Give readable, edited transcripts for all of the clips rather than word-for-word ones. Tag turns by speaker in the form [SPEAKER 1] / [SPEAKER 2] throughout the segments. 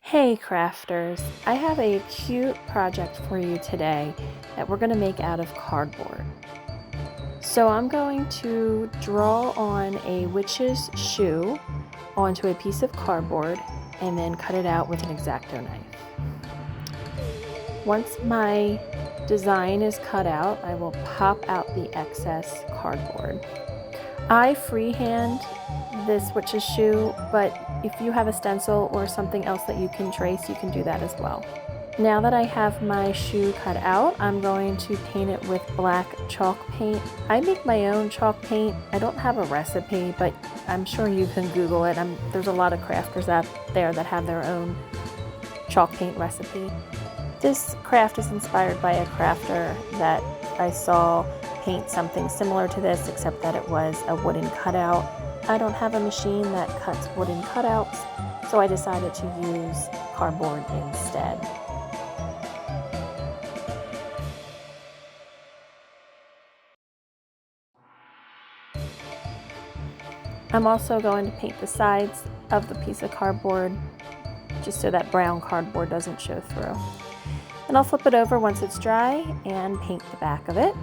[SPEAKER 1] Hey crafters, I have a cute project for you today that we're going to make out of cardboard. So I'm going to draw on a witch's shoe onto a piece of cardboard and then cut it out with an X-Acto knife. Once my design is cut out, I will pop out the excess cardboard. I freehand this witch's shoe, but if you have a stencil or something else that you can trace, you can do that as well. Now that I have my shoe cut out, I'm going to paint it with black chalk paint. I make my own chalk paint. I don't have a recipe, but I'm sure you can Google it. There's a lot of crafters out there that have their own chalk paint recipe. This craft is inspired by a crafter that I saw paint something similar to this, except that it was a wooden cutout. I don't have a machine that cuts wooden cutouts, so I decided to use cardboard instead. I'm also going to paint the sides of the piece of cardboard just so that brown cardboard doesn't show through. And I'll flip it over once it's dry and paint the back of it,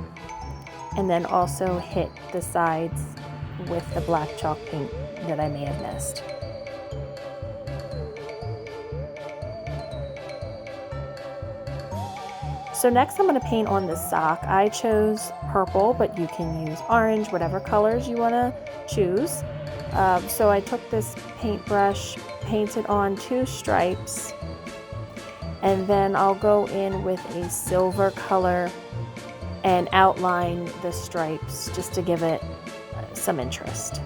[SPEAKER 1] and then also hit the sides with the black chalk paint that I may have missed. So next I'm going to paint on the sock. I chose purple, but you can use orange, whatever colors you want to choose. So I took this paintbrush, painted on 2 stripes, and then I'll go in with a silver color and outline the stripes just to give it some interest.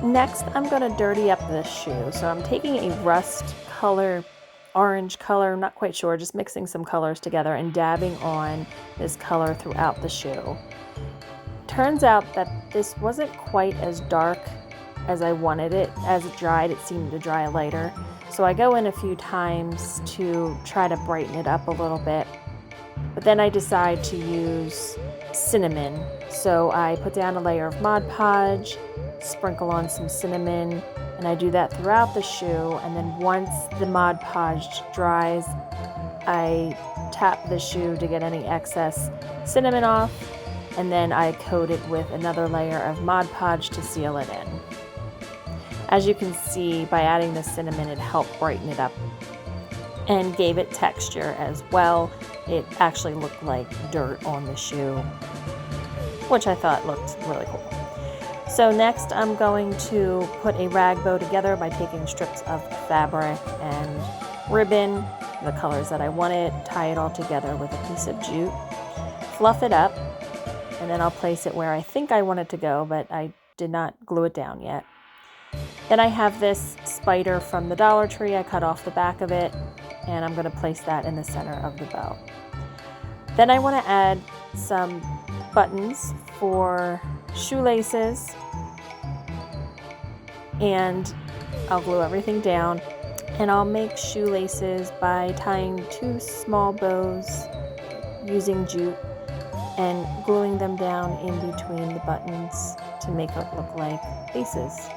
[SPEAKER 1] Next, I'm going to dirty up this shoe. So I'm taking a rust color, orange color, I'm not quite sure, just mixing some colors together and dabbing on this color throughout the shoe. Turns out that this wasn't quite as dark as I wanted it. As it dried, it seemed to dry lighter. So I go in a few times to try to brighten it up a little bit. But then I decide to use cinnamon. So I put down a layer of Mod Podge, sprinkle on some cinnamon, and I do that throughout the shoe. And then once the Mod Podge dries, I tap the shoe to get any excess cinnamon off, and then I coat it with another layer of Mod Podge to seal it in. As you can see, by adding the cinnamon, it helped brighten it up and gave it texture as well. It actually looked like dirt on the shoe, which I thought looked really cool. So next I'm going to put a rag bow together by taking strips of fabric and ribbon, the colors that I wanted, tie it all together with a piece of jute, fluff it up, and then I'll place it where I think I want it to go, but I did not glue it down yet. Then I have this spider from the Dollar Tree. I cut off the back of it, and I'm going to place that in the center of the bow. Then I want to add some buttons for shoelaces, and I'll glue everything down, and I'll make shoelaces by tying 2 small bows using jute and gluing them down in between the buttons to make it look like laces.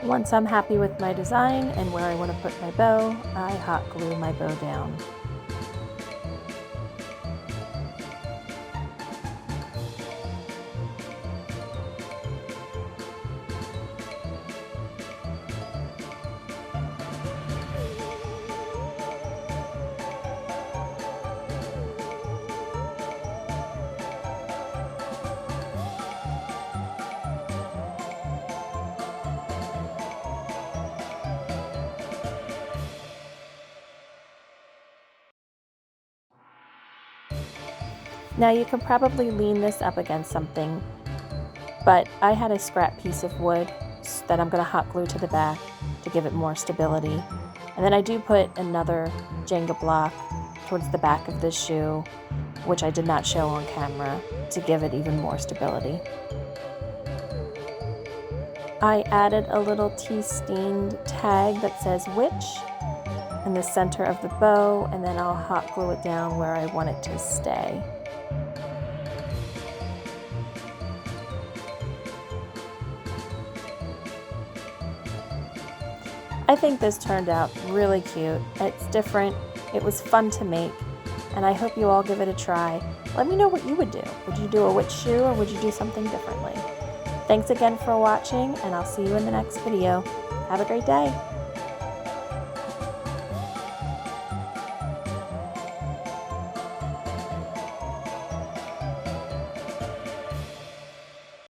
[SPEAKER 1] Once I'm happy with my design and where I want to put my bow, I hot glue my bow down. Now you can probably lean this up against something, but I had a scrap piece of wood that I'm going to hot glue to the back to give it more stability. And then I do put another Jenga block towards the back of this shoe, which I did not show on camera, to give it even more stability. I added a little tea-stained tag that says witch, in the center of the bow, and then I'll hot glue it down where I want it to stay. I think this turned out really cute. It's different, it was fun to make, and I hope you all give it a try. Let me know what you would do. Would you do a witch shoe or would you do something differently? Thanks again for watching, and I'll see you in the next video. Have a great day.